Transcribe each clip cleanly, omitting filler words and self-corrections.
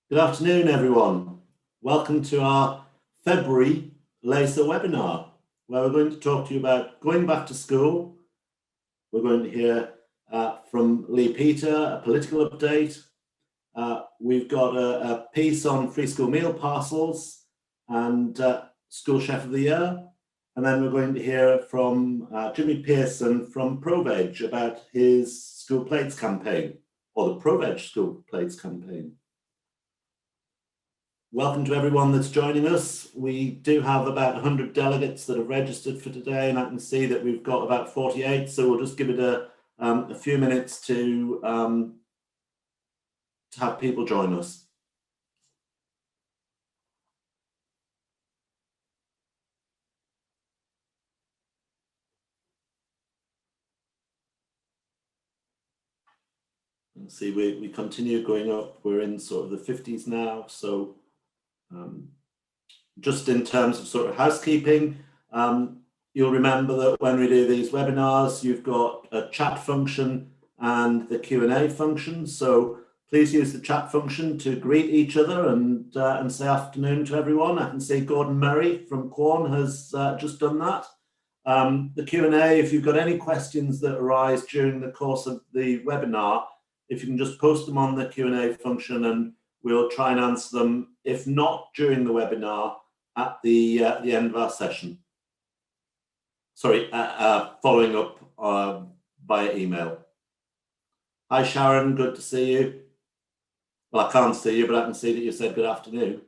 Good afternoon, everyone. Welcome to our February LACA webinar, where we're going to talk to you about going back to school. We're going to hear from Lee Peter, a political update. We've got a piece on free school meal parcels and School Chef of the Year. And then we're going to hear from Jimmy Pearson from ProVeg about his School Plates campaign, or the ProVeg School Plates campaign. Welcome to everyone that's joining us. We do have about 100 delegates that have registered for today, and I can see that we've got about 48, so we'll just give it a few minutes to have people join us. Let's see, we continue going up. We're in sort of the 50s now, so just in terms of sort of housekeeping, you'll remember that when we do these webinars, you've got a chat function and the Q&A function. So please use the chat function to greet each other and say afternoon to everyone. I can see Gordon Murray from Quorn has just done that. The Q&A, if you've got any questions that arise during the course of the webinar, if you can just post them on the Q&A function and we'll try and answer them, if not during the webinar, at the end of our session. Sorry, following up via email. Hi Sharon, good to see you. Well, I can't see you, but I can see that you said good afternoon.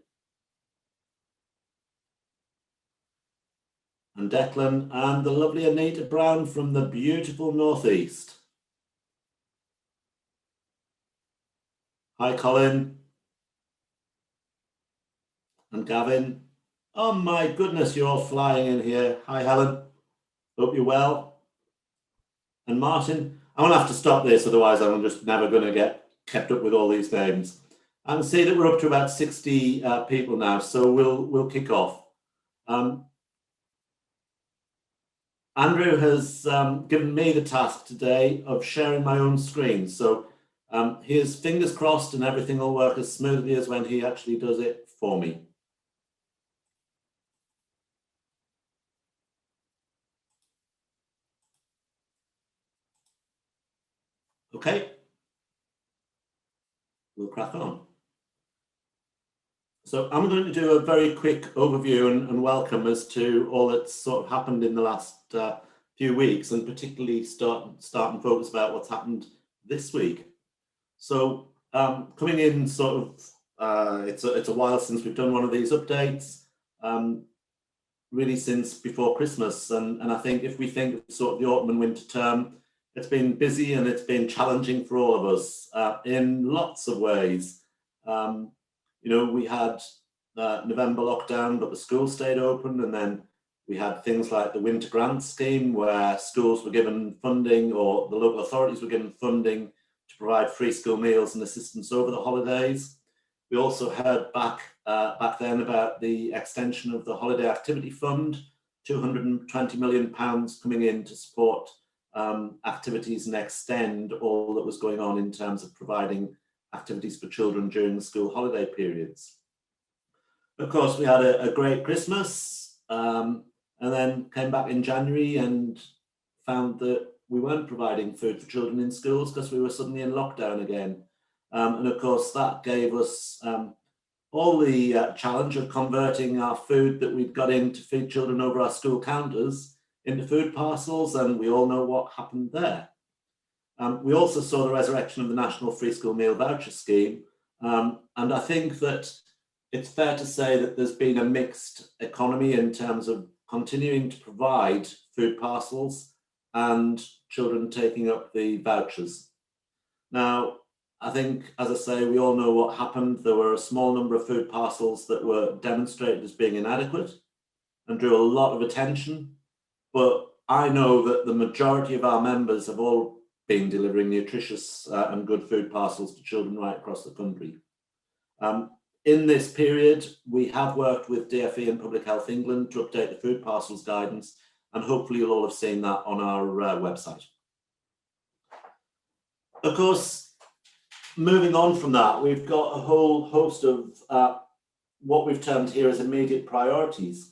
And Declan and the lovely Anita Brown from the beautiful Northeast. Hi Colin. And Gavin. Oh my goodness, you're all flying in here. Hi Helen. Hope you're well. And Martin. I'm going to have to stop this, otherwise I'm just never going to get kept up with all these names. I can see that we're up to about 60 people now, so we'll kick off. Andrew has given me the task today of sharing my own screen. So here's fingers crossed and everything will work as smoothly as when he actually does it for me. Okay, we'll crack on. So I'm going to do a very quick overview and welcome as to all that's sort of happened in the last few weeks, and particularly start and focus about what's happened this week. So coming in sort of, it's a while since we've done one of these updates, really since before Christmas. And I think if we think of sort of the autumn and winter term, it's been busy and it's been challenging for all of us in lots of ways. You know, we had November lockdown, but the schools stayed open. And then we had things like the winter grant scheme where schools were given funding, or the local authorities were given funding to provide free school meals and assistance over the holidays. We also heard back then about the extension of the Holiday Activity Fund, £220 million coming in to support activities and extend all that was going on in terms of providing activities for children during the school holiday periods. Of course, we had a great Christmas and then came back in January and found that we weren't providing food for children in schools because we were suddenly in lockdown again. And of course, that gave us all the challenge of converting our food that we'd got in to feed children over our school counters into food parcels, and we all know what happened there. We also saw the resurrection of the National Free School Meal Voucher Scheme, and I think that it's fair to say that there's been a mixed economy in terms of continuing to provide food parcels and children taking up the vouchers. Now, I think, as I say, we all know what happened. There were a small number of food parcels that were demonstrated as being inadequate and drew a lot of attention. But I know that the majority of our members have all been delivering nutritious and good food parcels to children right across the country. In this period, we have worked with DFE and Public Health England to update the food parcels guidance, and hopefully you'll all have seen that on our website. Of course, moving on from that, we've got a whole host of what we've termed here as immediate priorities.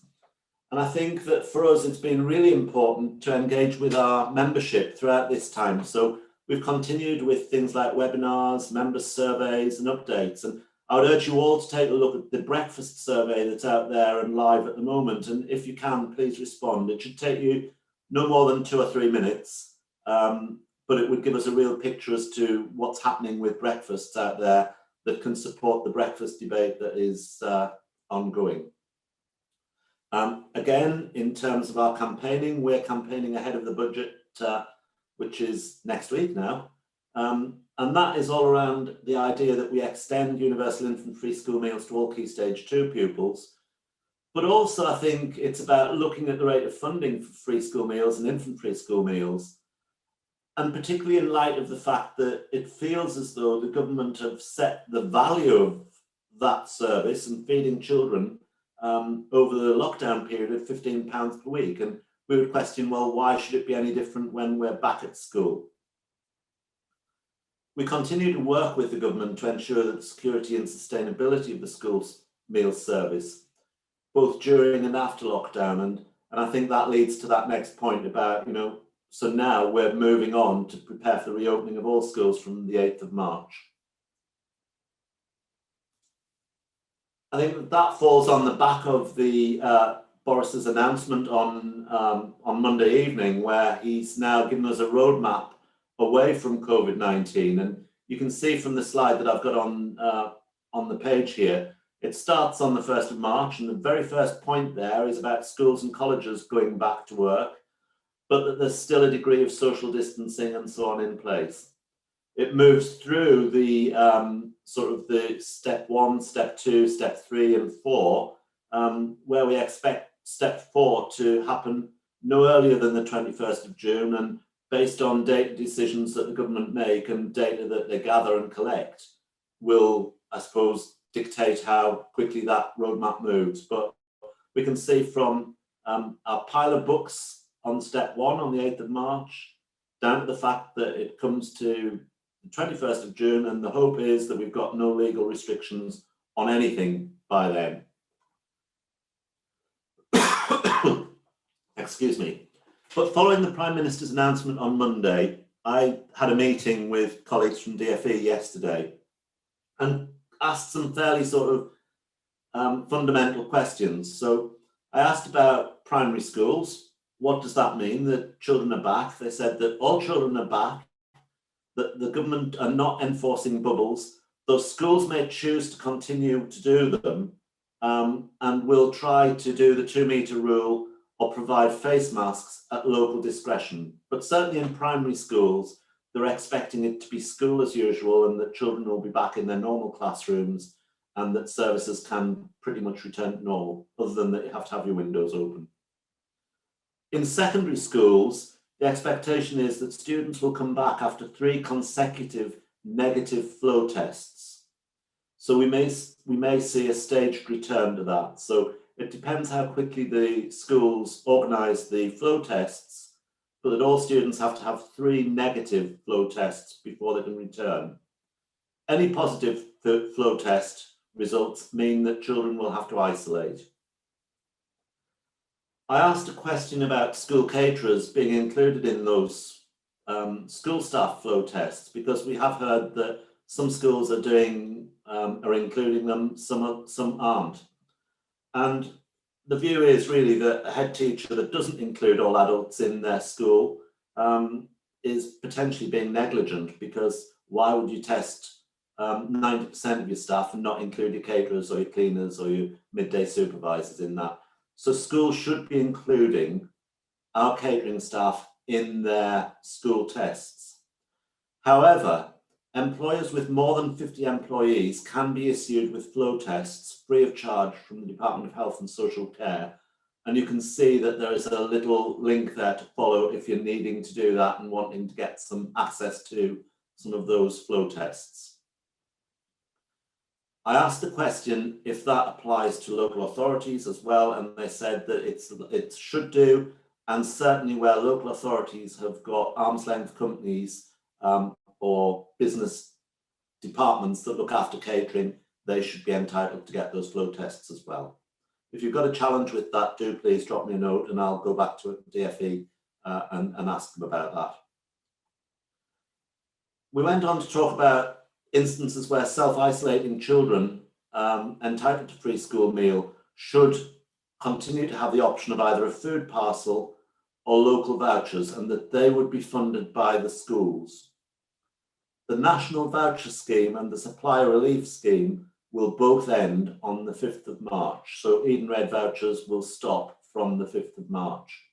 And I think that for us, it's been really important to engage with our membership throughout this time. So we've continued with things like webinars, member surveys and updates. And I would urge you all to take a look at the breakfast survey that's out there and live at the moment. And if you can, please respond. It should take you no more than 2 or 3 minutes, but it would give us a real picture as to what's happening with breakfasts out there that can support the breakfast debate that is ongoing. Again, in terms of our campaigning, we're campaigning ahead of the budget, which is next week now. And that is all around the idea that we extend universal infant free school meals to all Key Stage 2 pupils. But also, I think it's about looking at the rate of funding for free school meals and infant free school meals. And particularly in light of the fact that it feels as though the government have set the value of that service and feeding children over the lockdown period of £15 per week. And we would question, well, why should it be any different when we're back at school? We continue to work with the government to ensure that the security and sustainability of the school's meals service, both during and after lockdown. And I think that leads to that next point about, so now we're moving on to prepare for the reopening of all schools from the 8th of March. I think that falls on the back of the Boris's announcement on Monday evening, where he's now given us a roadmap away from COVID-19. And you can see from the slide that I've got on the page here, it starts on the 1st of March, and the very first point there is about schools and colleges going back to work, but that there's still a degree of social distancing and so on in place. It moves through the sort of the step 1, step 2, step 3 and 4, where we expect step 4 to happen no earlier than the 21st of June, and based on data decisions that the government make and data that they gather and collect will, I suppose, dictate how quickly that roadmap moves. But we can see from our pilot books on step 1 on the 8th of March, down to the fact that it comes to the 21st of June, and the hope is that we've got no legal restrictions on anything by then. Excuse me. But following the Prime Minister's announcement on Monday, I had a meeting with colleagues from DFE yesterday and asked some fairly sort of fundamental questions. So I asked about primary schools. What does that mean, that children are back? They said that all children are back, that the government are not enforcing bubbles, though schools may choose to continue to do them, and will try to do the 2-metre rule or provide face masks at local discretion. But certainly in primary schools, they're expecting it to be school as usual, and that children will be back in their normal classrooms, and that services can pretty much return to normal, other than that you have to have your windows open. In secondary schools, the expectation is that students will come back after 3 consecutive negative flow tests. So we may see a staged return to that. So it depends how quickly the schools organise the flow tests, but that all students have to have 3 negative flow tests before they can return. Any positive flow test results mean that children will have to isolate. I asked a question about school caterers being included in those school staff flow tests, because we have heard that some schools are including them, some aren't. And the view is really that a head teacher that doesn't include all adults in their school is potentially being negligent, because why would you test 90% of your staff and not include your caterers or your cleaners or your midday supervisors in that? So schools should be including our catering staff in their school tests. However, employers with more than 50 employees can be issued with flow tests free of charge from the Department of Health and Social Care. And you can see that there is a little link there to follow if you're needing to do that and wanting to get some access to some of those flow tests. I asked the question if that applies to local authorities as well, and they said that it should do, and certainly where local authorities have got arm's length companies or business departments that look after catering, they should be entitled to get those flow tests as well. If you've got a challenge with that, do please drop me a note and I'll go back to DFE and ask them about that. We went on to talk about instances where self-isolating children entitled to free school meal should continue to have the option of either a food parcel or local vouchers, and that they would be funded by the schools. The National Voucher Scheme and the Supplier Relief Scheme will both end on the 5th of March. So Eden Red vouchers will stop from the 5th of March.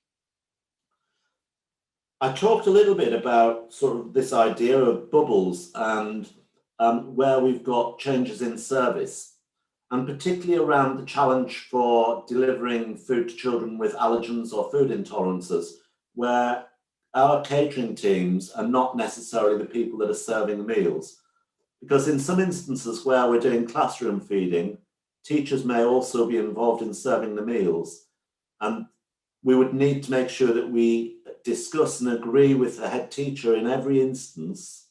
I talked a little bit about sort of this idea of bubbles and where we've got changes in service, and particularly around the challenge for delivering food to children with allergens or food intolerances, where our catering teams are not necessarily the people that are serving the meals. Because in some instances where we're doing classroom feeding, teachers may also be involved in serving the meals. And we would need to make sure that we discuss and agree with the head teacher in every instance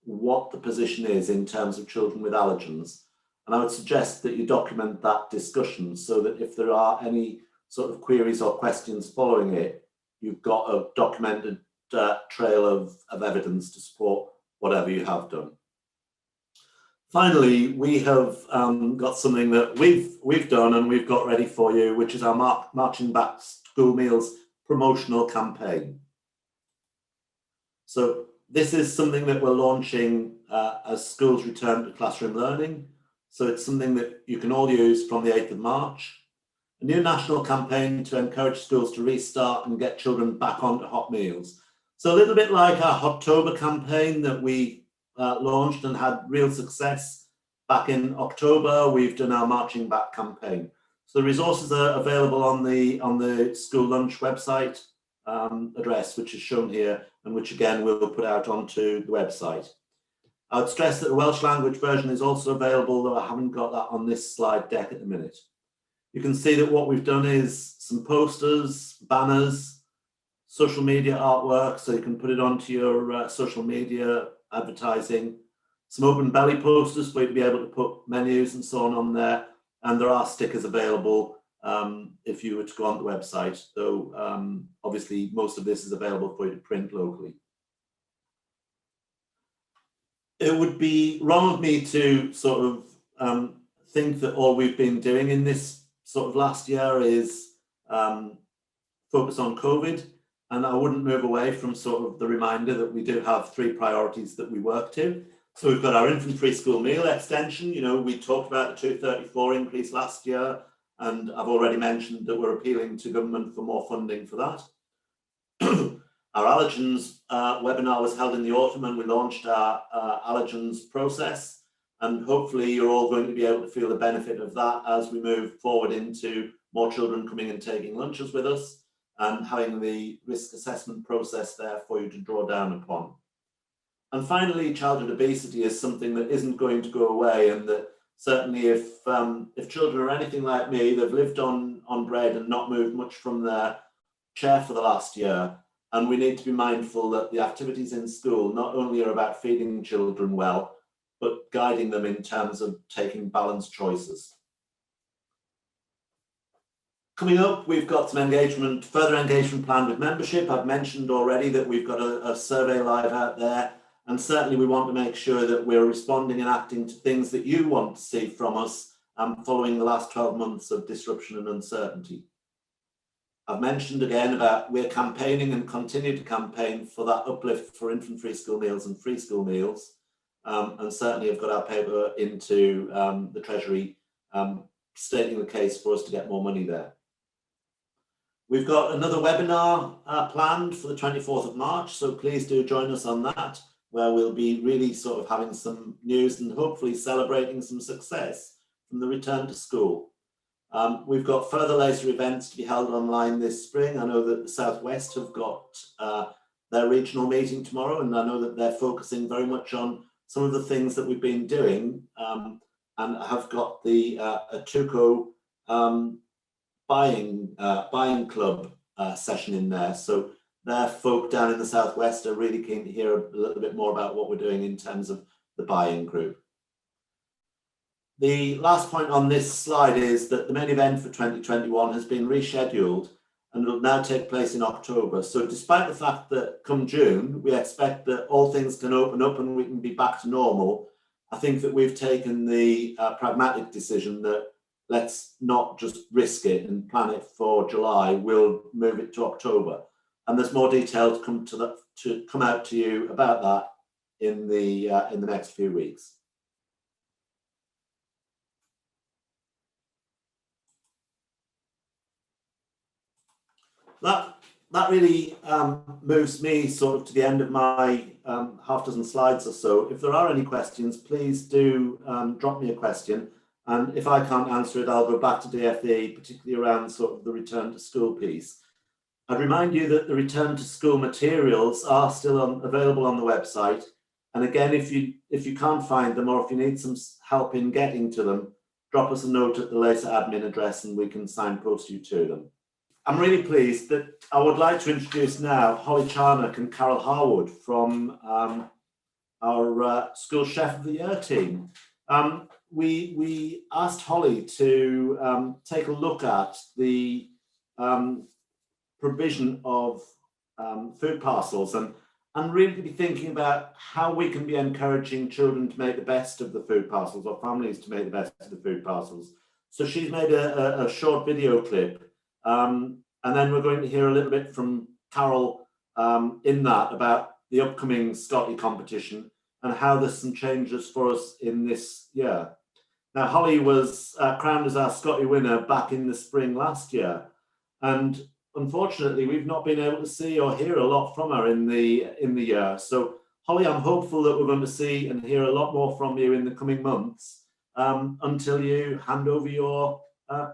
what the position is in terms of children with allergens. And I would suggest that you document that discussion so that if there are any sort of queries or questions following it, you've got a documented trail of evidence to support whatever you have done. Finally, we have got something that we've done and we've got ready for you, which is our Marching Back School Meals promotional campaign. So this is something that we're launching as schools return to classroom learning. So it's something that you can all use from the 8th of March. A new national campaign to encourage schools to restart and get children back onto hot meals. So a little bit like our Hottober campaign that we launched and had real success back in October, we've done our Marching Back campaign. So the resources are available on the school lunch website address, which is shown here, and which again we'll put out onto the website. I would stress that the Welsh language version is also available, though I haven't got that on this slide deck at the minute. You can see that what we've done is some posters, banners, social media artwork, so you can put it onto your social media advertising, some open belly posters for you to be able to put menus and so on there, and there are stickers available if you were to go on the website, though obviously most of this is available for you to print locally. It would be wrong of me to sort of think that all we've been doing in this sort of last year is focus on COVID, and I wouldn't move away from sort of the reminder that we do have 3 priorities that we work to. So we've got our infant free school meal extension. You know, we talked about the 234 increase last year, and I've already mentioned that we're appealing to government for more funding for that. Our allergens webinar was held in the autumn, and we launched our allergens process, and hopefully you're all going to be able to feel the benefit of that as we move forward into more children coming and taking lunches with us and having the risk assessment process there for you to draw down upon. And finally, childhood obesity is something that isn't going to go away, and that certainly if children are anything like me, they've lived on bread and not moved much from their chair for the last year. And we need to be mindful that the activities in school not only are about feeding children well, but guiding them in terms of taking balanced choices. Coming up, we've got some further engagement planned with membership. I've mentioned already that we've got a survey live out there, and certainly we want to make sure that we're responding and acting to things that you want to see from us following the last 12 months of disruption and uncertainty. I've mentioned again about we're campaigning and continue to campaign for that uplift for infant free school meals and free school meals, and certainly have got our paper into the Treasury stating the case for us to get more money there. We've got another webinar planned for the 24th of March, so please do join us on that, where we'll be really sort of having some news and hopefully celebrating some success from the return to school. We've got further LACA events to be held online this spring. I know that the South West have got their regional meeting tomorrow, and I know that they're focusing very much on some of the things that we've been doing, and have got the Tuco buying club session in there. So their folk down in the Southwest are really keen to hear a little bit more about what we're doing in terms of the buy-in group. The last point on this slide is that the main event for 2021 has been rescheduled and will now take place in October. So despite the fact that come June, we expect that all things can open up and we can be back to normal, I think that we've taken the pragmatic decision that let's not just risk it and plan it for July, we'll move it to October. And there's more detail to come out to you about that in the next few weeks. That really moves me sort of to the end of my half dozen slides or so. If there are any questions, please do drop me a question. And if I can't answer it, I'll go back to DFE, particularly around sort of the return to school piece. I'd remind you that the return to school materials are still available on the website. And again, if you can't find them or if you need some help in getting to them, drop us a note at the LACA admin address and we can signpost you to them. I'm really pleased that I would like to introduce now Holly Charnock and Carol Harwood from our School Chef of the Year team. We asked Holly to take a look at the provision of food parcels and really be thinking about how we can be encouraging children to make the best of the food parcels or families to make the best of the food parcels. So she's made a short video clip. And then we're going to hear a little bit from Carol in that about the upcoming Scotty competition and how there's some changes for us in this year. Now, Holly was crowned as our Scotty winner back in the spring last year. And unfortunately, we've not been able to see or hear a lot from her in the year. So, Holly, I'm hopeful that we're going to see and hear a lot more from you in the coming months until you hand over your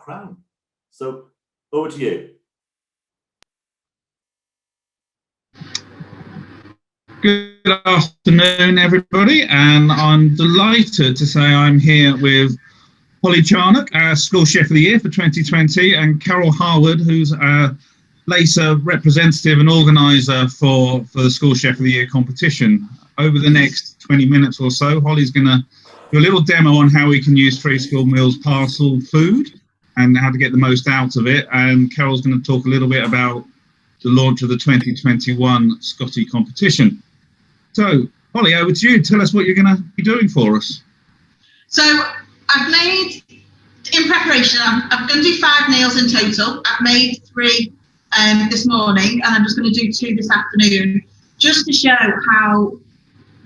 crown. So, over to you. Good afternoon, everybody, and I'm delighted to say I'm here with Holly Charnock, our School Chef of the Year for 2020, and Carol Harwood, who's our LACA representative and organiser for the School Chef of the Year competition. Over the next 20 minutes or so, Holly's going to do a little demo on how we can use free school meals parcel food and how to get the most out of it, and Carol's going to talk a little bit about the launch of the 2021 Scotty competition. So, Holly, over to you. Tell us what you're going to be doing for us. So, I've made, in preparation, I'm going to do 5 meals in total. I've made 3 this morning, and I'm just going to do 2 this afternoon, just to show how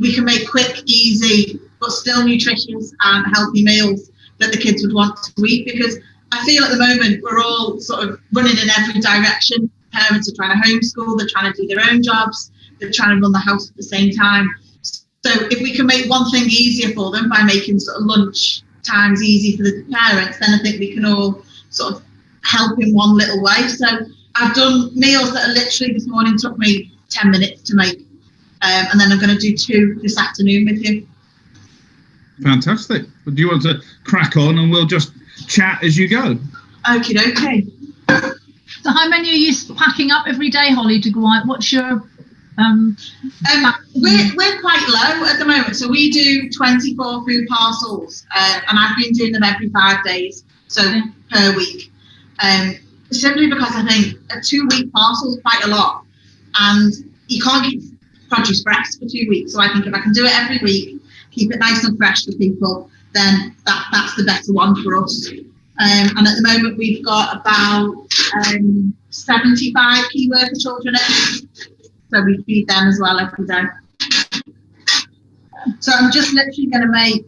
we can make quick, easy, but still nutritious and healthy meals that the kids would want to eat. Because I feel at the moment we're all sort of running in every direction. Parents are trying to homeschool, they're trying to do their own jobs, they're trying to run the house at the same time. So if we can make one thing easier for them by making sort of lunch times easy for the parents, then I think we can all sort of help in one little way. So I've done meals that are literally this morning took me 10 minutes to make, and then I'm going to do 2 this afternoon with you. Fantastic. Do you want to crack on and we'll just chat as you go? Okie dokie. So how many are you packing up every day, Holly, to go out? What's your we're quite low at the moment, so we do 24 food parcels, and I've been doing them every 5 days, so per week. Simply because I think a 2-week parcel is quite a lot, and you can't keep produce fresh for 2 weeks. So I think if I can do it every week, keep it nice and fresh for people, then that's the better one for us. And at the moment we've got about 75 key worker children at home. So we feed them as well every day. So I'm just literally going to make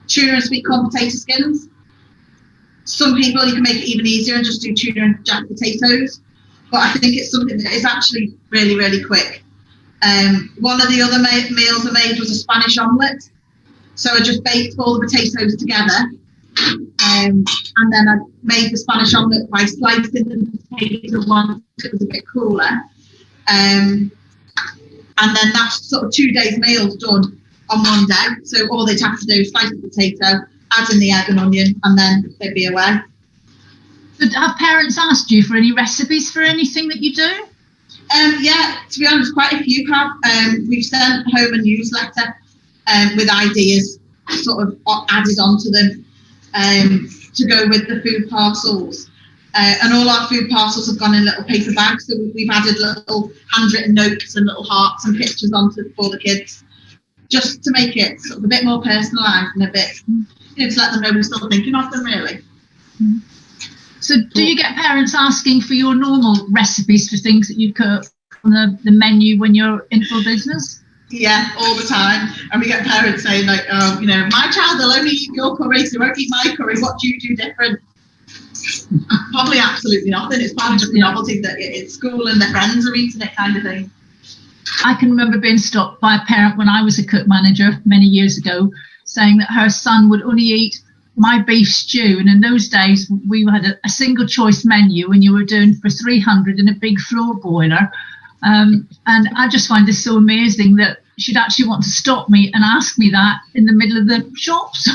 tuna and sweet corn potato skins. Some people, you can make it even easier and just do tuna and jack potatoes. But I think it's something that is actually really, really quick. One of the other meals I made was a Spanish omelette. So I just baked all the potatoes together. And then I made the Spanish omelette by slicing the potato once it was a bit cooler. And then that's sort of 2 days meals done on one day. So all they'd have to do is slice the potato, add in the egg and onion, and then they'd be away. So have parents asked you for any recipes for anything that you do? Yeah, to be honest, quite a few have. We've sent home a newsletter with ideas sort of added onto them to go with the food parcels. And all our food parcels have gone in little paper bags, so we've added little handwritten notes and little hearts and pictures onto for the kids, just to make it sort of a bit more personalised and a bit, to let them know we're still thinking of them, really. So do you get parents asking for your normal recipes for things that you cook on the menu when you're in full business? Yeah, all the time. And we get parents saying like, oh, my child will only eat your curry, so won't eat my curry. What do you do different? Probably absolutely nothing. It's probably just the novelty that it's school and their friends are eating it, kind of thing. I can remember being stopped by a parent when I was a cook manager many years ago, saying that her son would only eat my beef stew. And in those days, we had a single choice menu, and you were doing for 300 in a big floor boiler. And I just find this so amazing that she'd actually want to stop me and ask me that in the middle of the shops.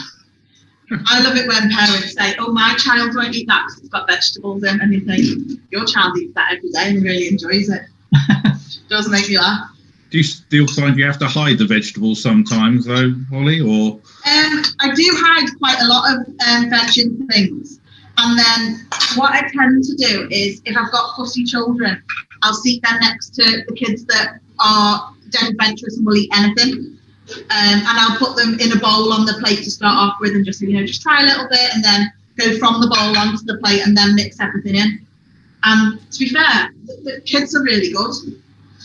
I love it when parents say, oh, my child won't eat that because it's got vegetables in, and you think, your child eats that every day and really enjoys it. It does make me laugh. Do you still find you have to hide the vegetables sometimes, though, Holly? Or I do hide quite a lot of veg in things. And then what I tend to do is, if I've got fussy children, I'll seat them next to the kids that are dead adventurous and will eat anything. And I'll put them in a bowl on the plate to start off with, and just say, just try a little bit, and then go from the bowl onto the plate, and then mix everything in. And to be fair, the kids are really good.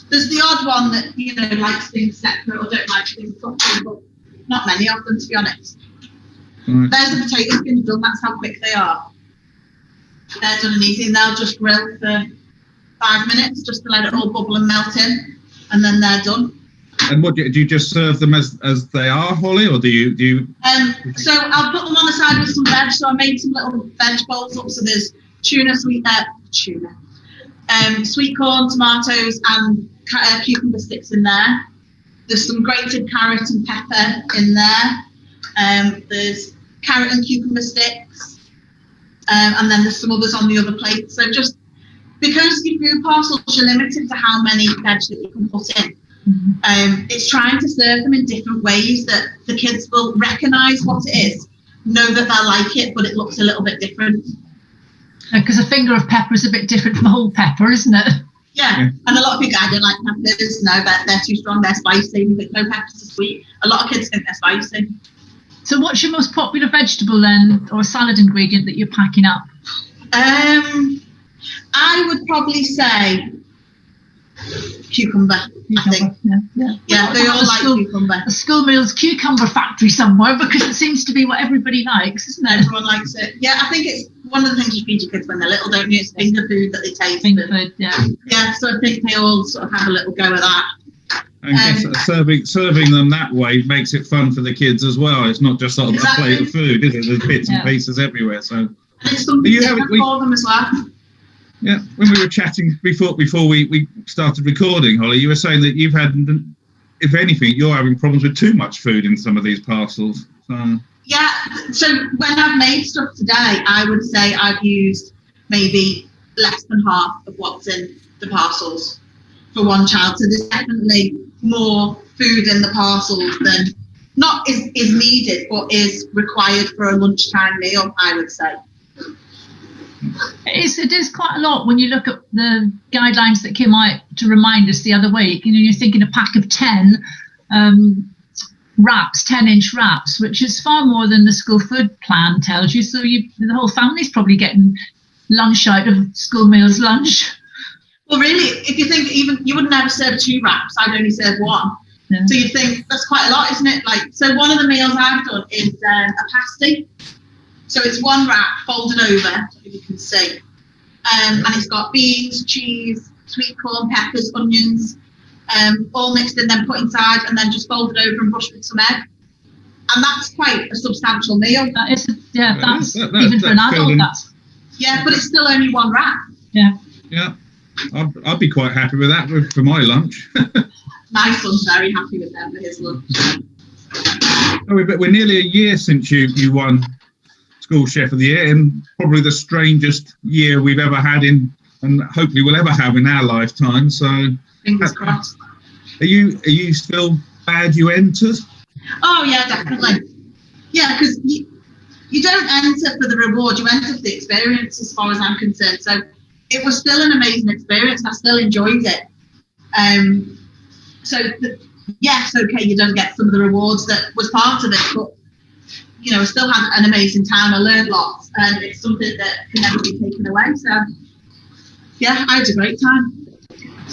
There's the odd one that likes things separate or don't like things cooked, but not many of them, to be honest. Right. There's the potato skins done. That's how quick they are. They're done and easy, and they'll just grill for 5 minutes just to let it all bubble and melt in, and then they're done. And what do you just serve them as they are, Holly, or do you? So I'll put them on the side with some veg. So I made some little veg bowls up. So there's sweet corn, tomatoes, and cucumber sticks in there. There's some grated carrot and pepper in there. There's carrot and cucumber sticks, and then there's some others on the other plate. So just because your food parcels, you're limited to how many veg that you can put in. It's trying to serve them in different ways that the kids will recognise what it is, know that they'll like it, but it looks a little bit different. Because a finger of pepper is a bit different from a whole pepper, isn't it? Yeah. And a lot of people, I don't like peppers. No, they're too strong, they're spicy. We think, no, peppers are sweet. A lot of kids think they're spicy. So what's your most popular vegetable then, or salad ingredient that you're packing up? I would probably say cucumber. I think. Yeah, they all like cucumber. A school meal's cucumber factory somewhere, because it seems to be what everybody likes, isn't it? Everyone likes it. Yeah, I think it's one of the things you feed your kids when they're little, don't you? It's finger food that they taste. Finger food, yeah. Yeah, so I think they all sort of have a little go at that. And serving them that way makes it fun for the kids as well. It's not just sort of a plate of food, is it? There's bits and pieces everywhere. So and it's something different for them as well. Yeah, when we were chatting before we started recording, Holly, you were saying that you've had, if anything, you're having problems with too much food in some of these parcels. Yeah, so when I've made stuff today, I would say I've used maybe less than half of what's in the parcels for one child. So there's definitely more food in the parcels than not is needed, but is required for a lunchtime meal, I would say. It is quite a lot when you look at the guidelines that came out to remind us the other week. You're thinking a pack of 10 wraps, 10-inch wraps, which is far more than the school food plan tells you. So the whole family's probably getting lunch out of school meals lunch. Well, really, if you think you wouldn't ever serve 2 wraps, I'd only serve 1. Yeah. So you think that's quite a lot, isn't it? So one of the meals I've done is a pasty. So it's 1 wrap folded over, if you can see. And it's got beans, cheese, sweet corn, peppers, onions, all mixed in, then put inside, and then just folded over and brushed with some egg. And that's quite a substantial meal. That is, that's even for an adult. Yeah, but it's still only 1 wrap. Yeah. Yeah, I'd be quite happy with that for my lunch. My son's very happy with them for his lunch. But we're nearly a year since you won School Chef of the Year, and probably the strangest year we've ever had and hopefully we'll ever have in our lifetime. So fingers crossed. Are you still glad you entered? Oh yeah, definitely. Yeah, because you don't enter for the reward, you enter for the experience as far as I'm concerned. So it was still an amazing experience. I still enjoyed it. Yes, okay, you don't get some of the rewards that was part of it, but you know, I still had an amazing time. I learned lots, and it's something that can never be taken away. So yeah, I had a great time.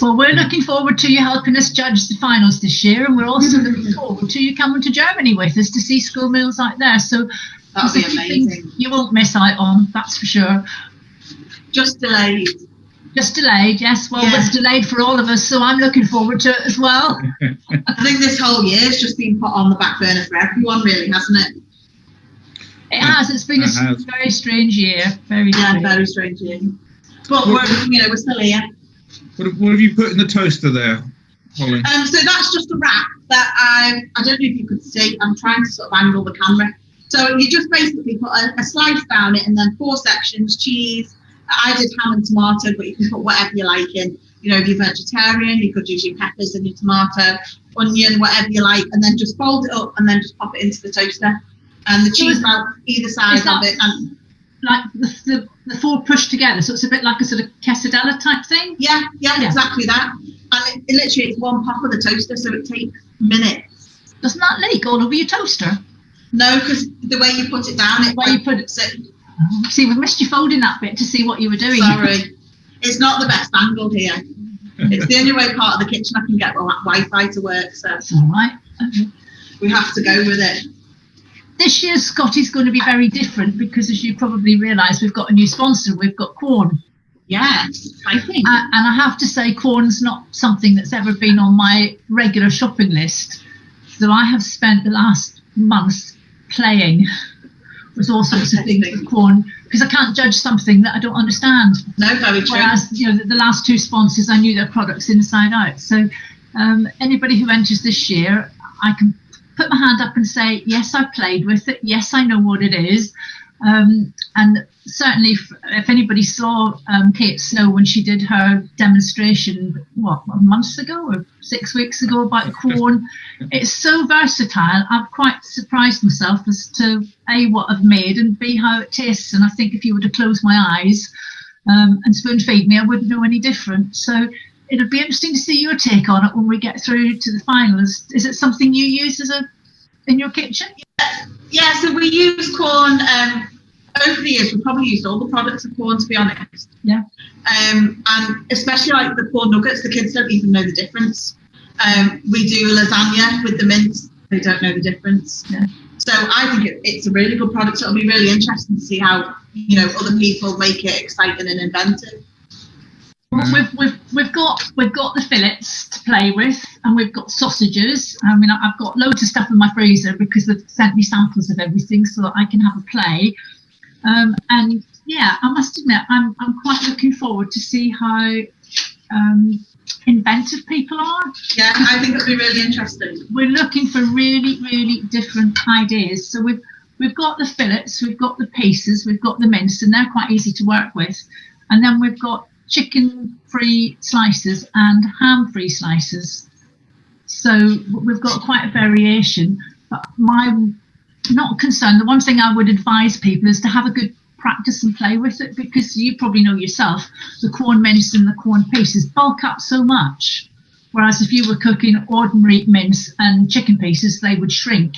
Well, we're looking forward to you helping us judge the finals this year, and we're also looking forward to you coming to Germany with us to see school meals like there. So that'll be amazing. You won't miss out on, that's for sure. Just delayed. Just delayed, yes. Well, yeah. It's delayed for all of us, so I'm looking forward to it as well. I think this whole year's just been put on the back burner for everyone, really, hasn't it? It has. It's been a very strange year. Very strange year. But we're still here. What have you put in the toaster there, Holly? So that's just a wrap that I don't know if you could see. I'm trying to sort of angle the camera. So you just basically put a slice down it and then 4 sections, cheese. I did ham and tomato, but you can put whatever you like in. You know, if you're vegetarian, you could use your peppers and your tomato, onion, whatever you like, and then just fold it up and then just pop it into the toaster. And the cheese melt either side of it. And like the 4 pushed together, so it's a bit like a sort of quesadilla type thing? Yeah, exactly that. And it literally, it's one pop of the toaster, so it takes minutes. Doesn't that leak all over your toaster? No, because the way you put it down, See, we've missed you folding that bit to see what you were doing. Sorry. It's not the best angle here. It's the only way part of the kitchen I can get Wi-Fi to work, so that's all right. We have to go with it. This year's Scotty's going to be very different because, as you probably realise, we've got a new sponsor. We've got Quorn. Yes, I think. And I have to say, Quorn's not something that's ever been on my regular shopping list. So I have spent the last month playing with all sorts of things with Quorn because I can't judge something that I don't understand. No, very true. Whereas, you know, the last 2 sponsors, I knew their products inside out. So anybody who enters this year, I can put my hand up and say, yes, I played with it. Yes, I know what it is. And certainly, if anybody saw Kate Snow when she did her demonstration, a month ago or 6 weeks ago about Quorn, it's so versatile. I've quite surprised myself as to A, what I've made, and B, how it tastes. And I think if you were to close my eyes and spoon feed me, I wouldn't know any different. So it'll be interesting to see your take on it when we get through to the finals. Is it something you use in your kitchen? Yeah, so we use Quorn. Over the years, we've probably used all the products of Quorn, to be honest. Yeah. And especially like the Quorn nuggets, the kids don't even know the difference. We do lasagna with the mince. They don't know the difference. Yeah. So I think it's a really good product. It'll be really interesting to see how, you know, other people make it exciting and inventive. We've got the fillets to play with, and we've got sausages. I mean, I've got loads of stuff in my freezer because they've sent me samples of everything so that I can have a play. And yeah, I must admit, I'm quite looking forward to see how inventive people are. Yeah, I think it'll be really interesting. We're looking for really, really different ideas. So we've got the fillets, we've got the pieces, we've got the mince, and they're quite easy to work with. And then we've got chicken-free slices and ham-free slices. So we've got quite a variation. But my not concerned, the one thing I would advise people is to have a good practice and play with it, because you probably know yourself, the Quorn mince and the Quorn pieces bulk up so much. Whereas if you were cooking ordinary mince and chicken pieces, they would shrink.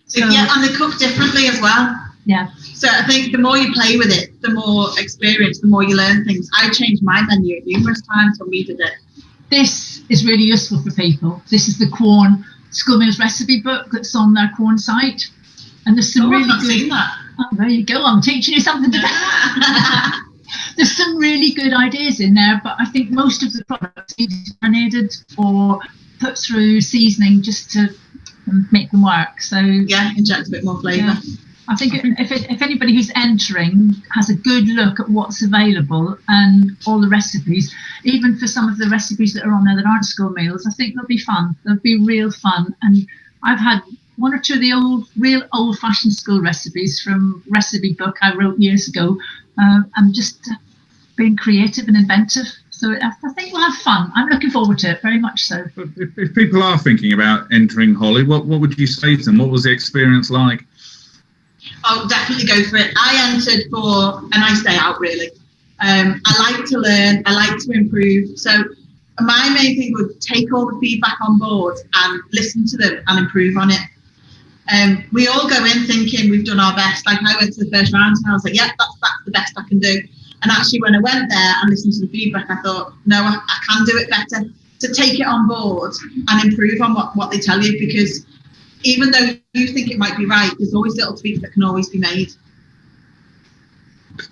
So, yeah, and they cook differently as well. Yeah. So I think the more you play with it, the more experience, the more you learn things. I changed my menu numerous times when we did it. This is really useful for people. This is the Quorn School Meals recipe book that's on their Quorn site. And there's some really good. Seen that. Oh, there you go. I'm teaching you something today. There's some really good ideas in there, but I think most of the products need to be marinated or put through seasoning just to make them work. So yeah, inject a bit more flavour. Yeah. I think if anybody who's entering has a good look at what's available and all the recipes, even for some of the recipes that are on there that aren't school meals, I think they'll be fun. They'll be real fun. And I've had one or two of the real old-fashioned school recipes from recipe book I wrote years ago. I'm just being creative and inventive. So I think we'll have fun. I'm looking forward to it, very much so. If people are thinking about entering, Holly, what would you say to them? What was the experience like? Oh, definitely go for it. I entered for a nice day out, really. I like to learn, I like to improve. So my main thing would take all the feedback on board and listen to them and improve on it. We all go in thinking we've done our best. Like I went to the first round and I was like, yeah, that's the best I can do. And actually when I went there and listened to the feedback, I thought, no, I can do it better. To take it on board and improve on what they tell you, because even though you think it might be right, there's always little tweaks that can always be made.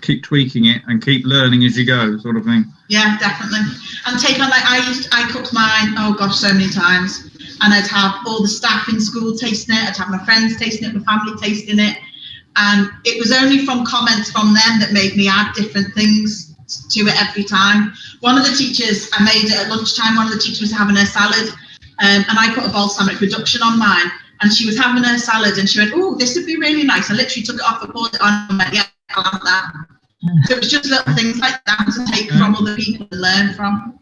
Keep tweaking it and keep learning as you go, sort of thing. Yeah, definitely. And take on, like I cooked mine, oh gosh, so many times. And I'd have all the staff in school tasting it, I'd have my friends tasting it, my family tasting it. And it was only from comments from them that made me add different things to it every time. One of the teachers, I made it at lunchtime, one of the teachers was having her salad, and I put a balsamic reduction on mine. And she was having her salad and she went, oh, this would be really nice. I literally took it off and poured it on and went, yeah, I'll have that. So it was just little things like that to take from other people and learn from.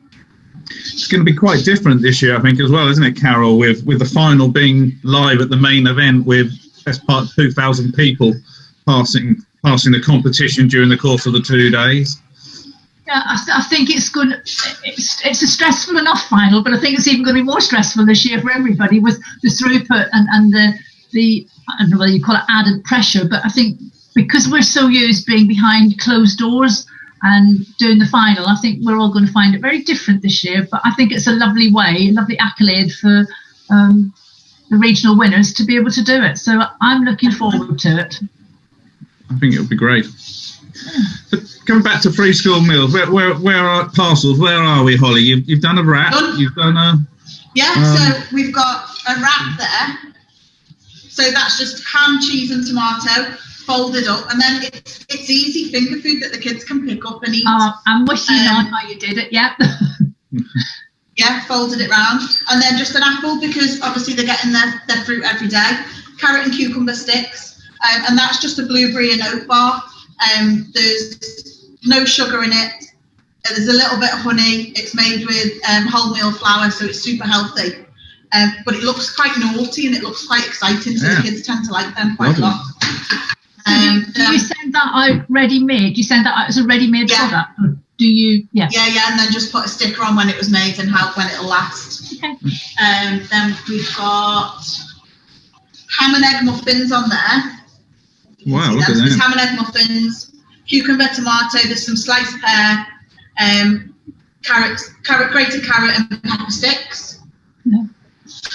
It's going to be quite different this year, I think, as well, isn't it, Carol, with the final being live at the main event with best part of 2,000 people passing the competition during the course of the 2 days. Yeah, I think it's good. It's a stressful enough final, but I think it's even going to be more stressful this year for everybody with the throughput and the I don't know whether you call it added pressure, but I think because we're so used being behind closed doors and doing the final, I think we're all going to find it very different this year. But I think it's a lovely way, a lovely accolade for the regional winners to be able to do it. So I'm looking forward to it. I think it'll be great. But coming back to free school meals, where are parcels? Where are we, Holly? You've done a wrap. You've done a so we've got a wrap there. So that's just ham, cheese, and tomato folded up, and then it's easy finger food that the kids can pick up and eat. I'm wishing on how you did it. Yeah. Yeah, folded it round, and then just an apple because obviously they're getting their fruit every day. Carrot and cucumber sticks, and that's just a blueberry and oat bar. There's no sugar in it. There's a little bit of honey. It's made with wholemeal flour, so it's super healthy. But it looks quite naughty and it looks quite exciting, so the kids tend to like them quite a lot. Do you send that out ready-made? Do you send that out as a ready-made product? Or do you? Yeah, and then just put a sticker on when it was made and when it'll last. Okay. Then we've got ham and egg muffins on there. Wow, look at that. There's ham and egg muffins, cucumber, tomato, there's some sliced pear, grated carrot and pepper sticks. Yeah.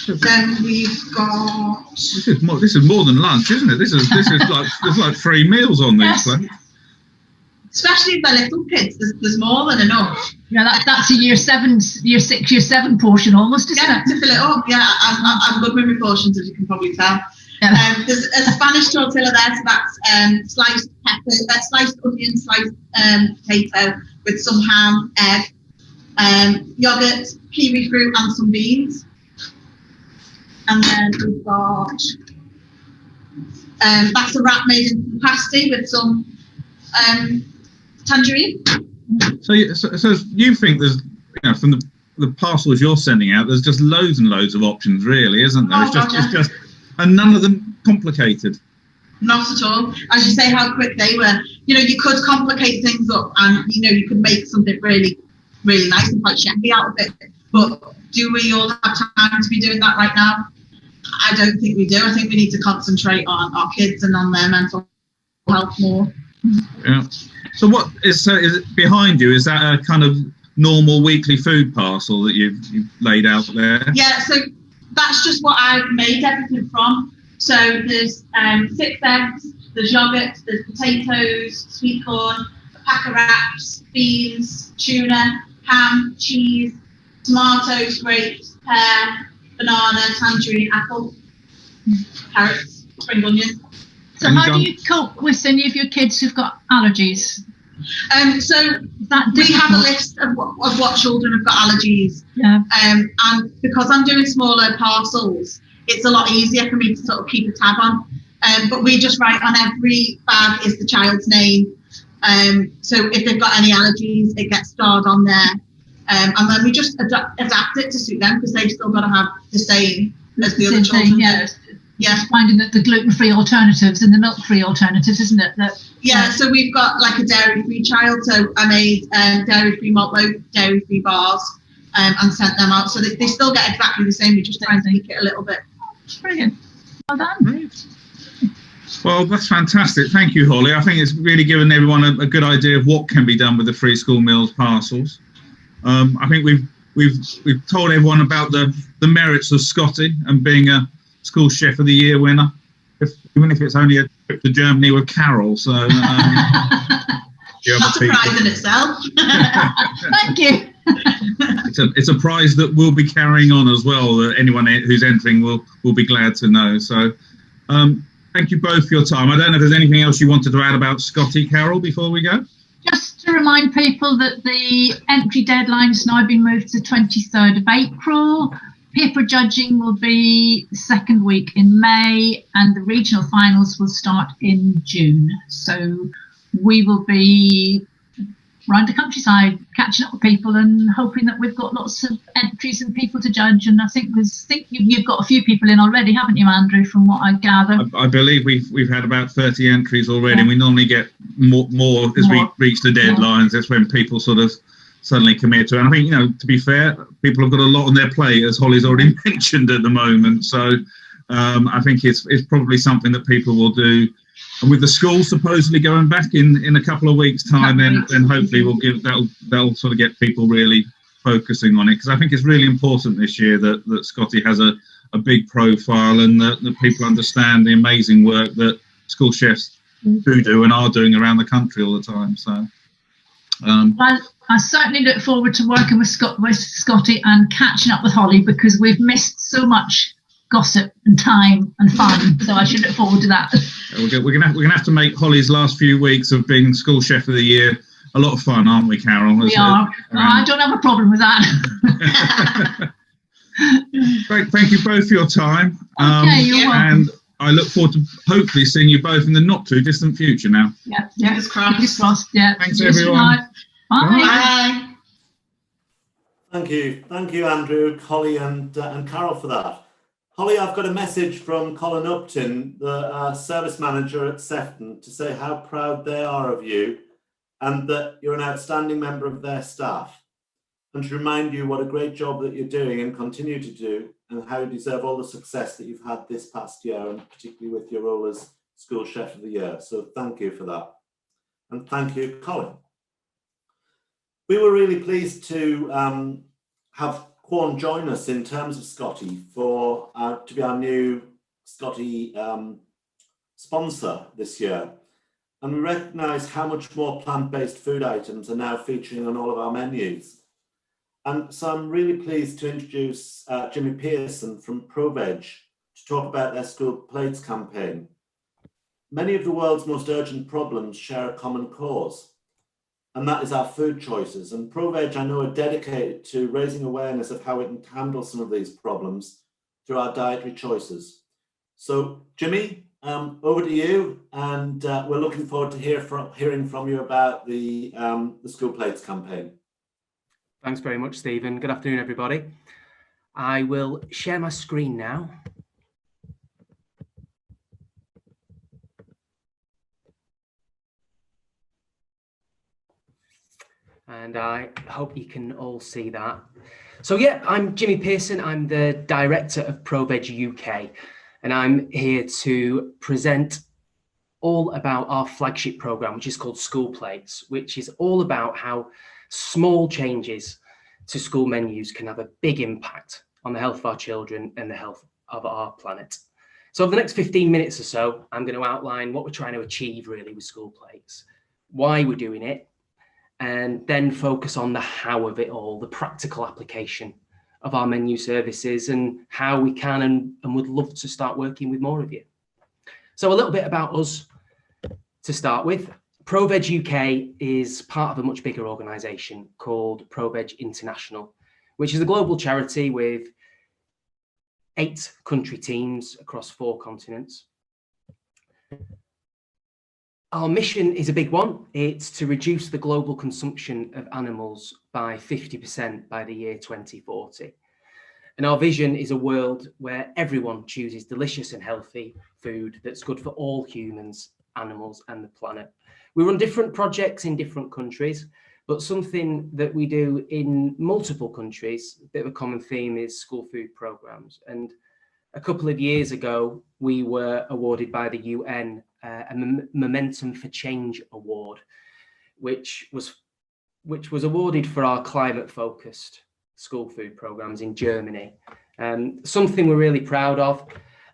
Then we've got. This is more than lunch, isn't it? This is like there's like 3 meals on these plates. Especially if they're little kids, there's more than enough. Yeah, that's a year 6, year 7 portion almost, isn't it? To fill it up. Yeah, I'm good with my portions, as you can probably tell. Yeah. There's a Spanish tortilla there, so that's sliced pepper, sliced onion, sliced potato with some ham, egg, yogurt, kiwi fruit, and some beans. And then we've got that's a wrap made into pasty with some tangerine. So you think there's, from the parcels you're sending out, there's just loads and loads of options, really, isn't there? It's just, and none of them complicated. Not at all. As you say, how quick they were. You could complicate things up, and you could make something really, really nice and quite chefy out of it. But do we all have time to be doing that right now? I don't think we do. I think we need to concentrate on our kids and on their mental health more. Yeah. So what is it behind you? Is that a kind of normal weekly food parcel that you've laid out there? Yeah, so that's just what I've made everything from. So there's 6 eggs, there's yogurt, there's potatoes, sweet corn, a pack of wraps, beans, tuna, ham, cheese, tomatoes, grapes, pear, banana, tangerine, apple, carrots, spring onion. So how do you cope with any of your kids who've got allergies? So we have a list of what children have got allergies. Yeah. And because I'm doing smaller parcels, it's a lot easier for me to sort of keep a tab on. But we just write on every bag is the child's name. So if they've got any allergies, it gets starred on there. And then we just adapt it to suit them, because they've still got to have the same as the other children. Yeah, finding that the gluten-free alternatives and the milk-free alternatives, isn't it? Yeah, so we've got like a dairy-free child, so I made dairy-free malt loaf, dairy-free bars, and sent them out. So they still get exactly the same, we just try and tweak it a little bit. Brilliant. Well done. Great. Well, that's fantastic. Thank you, Holly. I think it's really given everyone a good idea of what can be done with the free school meals parcels. I think we've told everyone about the merits of Scotty and being a School Chef of the Year winner, even if it's only a trip to Germany with Carol. So that's a prize in itself. Thank you. It's a prize that we'll be carrying on as well. That anyone who's entering will be glad to know. So thank you both for your time. I don't know if there's anything else you wanted to add about Scotty, Carol, before we go. Just to remind people that the entry deadline's now been moved to 23rd of April. Paper judging will be the second week in May, and the regional finals will start in June. So we will be around the countryside catching up with people and hoping that we've got lots of entries and people to judge. And I think you've got a few people in already, haven't you, Andrew, from what I gather? I believe we've had about 30 entries already, and we normally get more as we reach the deadlines. That's when people sort of suddenly commit to it. And I think, to be fair, people have got a lot on their plate, as Holly's already mentioned at the moment. So I think it's probably something that people will do. And with the school supposedly going back in a couple of weeks' time, then hopefully that'll sort of get people really focusing on it. Because I think it's really important this year that Scotty has a big profile, and that people understand the amazing work that school chefs do and are doing around the country all the time. So. Well, I certainly look forward to working with Scotty and catching up with Holly, because we've missed so much gossip and time and fun. So I should look forward to that. We're gonna have to make Holly's last few weeks of being School Chef of the Year a lot of fun, aren't we, Carol? We are. I don't have a problem with that. Great. Thank you both for your time. Okay, you're welcome. And I look forward to hopefully seeing you both in the not too distant future now. Yeah. Fingers crossed. Fingers crossed. Yeah. Thanks, everyone. Bye. Bye. Thank you, Andrew, Holly, and Carol for that. Holly, I've got a message from Colin Upton, the service manager at Sefton, to say how proud they are of you and that you're an outstanding member of their staff, and to remind you what a great job that you're doing and continue to do, and how you deserve all the success that you've had this past year, and particularly with your role as School Chef of the Year. So thank you for that. And thank you, Colin. We were really pleased to have Quorn join us in terms of Scotty to be our new Scotty sponsor this year. And we recognise how much more plant-based food items are now featuring on all of our menus. And so I'm really pleased to introduce Jimmy Pearson from ProVeg to talk about their School Plates campaign. Many of the world's most urgent problems share a common cause, and that is our food choices. And ProVeg, I know, are dedicated to raising awareness of how we can handle some of these problems through our dietary choices. So, Jimmy, over to you, and we're looking forward to hearing from you about the School Plates campaign. Thanks very much, Stephen. Good afternoon, everybody. I will share my screen now. And I hope you can all see that. So yeah, I'm Jimmy Pearson. I'm the director of ProVeg UK, and I'm here to present all about our flagship program, which is called School Plates, which is all about how small changes to school menus can have a big impact on the health of our children and the health of our planet. So over the next 15 minutes or so, I'm going to outline what we're trying to achieve really with School Plates, why we're doing it, and then focus on the how of it all, the practical application of our menu services and how we can and would love to start working with more of you. So a little bit about us to start with. ProVeg UK is part of a much bigger organisation called ProVeg International, which is a global charity with 8 country teams across 4 continents. Our mission is a big one. It's to reduce the global consumption of animals by 50% by the year 2040. And our vision is a world where everyone chooses delicious and healthy food that's good for all humans, animals, and the planet. We run different projects in different countries, but something that we do in multiple countries, a bit of a common theme, is school food programs. And a couple of years ago, we were awarded by the UN a Momentum for Change Award, which was awarded for our climate-focused school food programs in Germany. Something we're really proud of,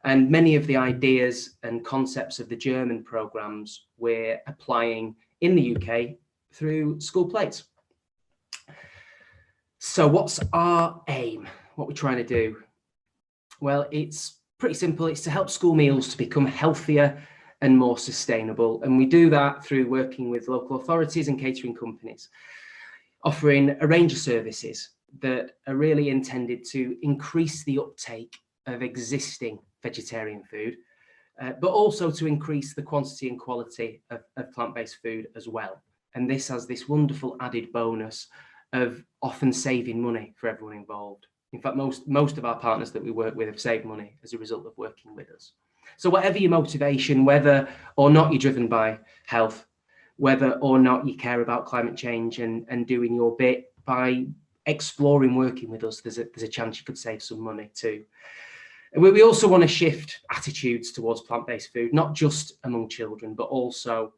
and many of the ideas and concepts of the German programs we're applying in the UK through school plates. So what's our aim? What we're trying to do? Well, it's pretty simple. It's to help school meals to become healthier and more sustainable. And we do that through working with local authorities and catering companies, offering a range of services that are really intended to increase the uptake of existing vegetarian food, but also to increase the quantity and quality of plant-based food as well. And this has this wonderful added bonus of often saving money for everyone involved. In fact, most of our partners that we work with have saved money as a result of working with us. So whatever your motivation, whether or not you're driven by health, whether or not you care about climate change and doing your bit, by exploring working with us, there's a chance you could save some money too. And we also want to shift attitudes towards plant-based food, not just among children, but also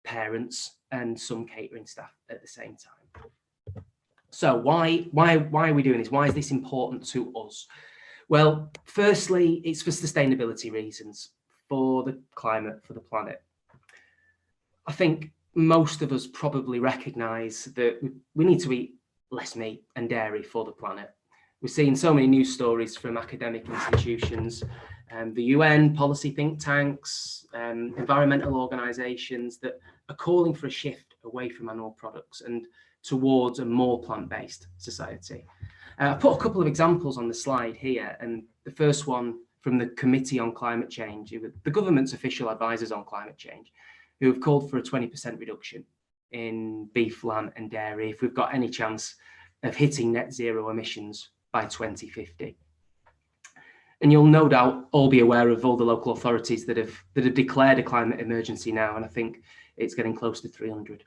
parents and some catering staff at the same time. So why are we doing this? Why is this important to us? Well, firstly, it's for sustainability reasons, for the climate, for the planet. I think most of us probably recognise that we need to eat less meat and dairy for the planet. We're seeing so many news stories from academic institutions, the UN, policy think tanks, environmental organisations that are calling for a shift away from animal products and towards a more plant-based society. I put a couple of examples on the slide here, and the first one from the Committee on Climate Change, the government's official advisors on climate change, who have called for a 20% reduction in beef, lamb and dairy if we've got any chance of hitting net zero emissions by 2050. And you'll no doubt all be aware of all the local authorities that have declared a climate emergency now, and I think it's getting close to 300.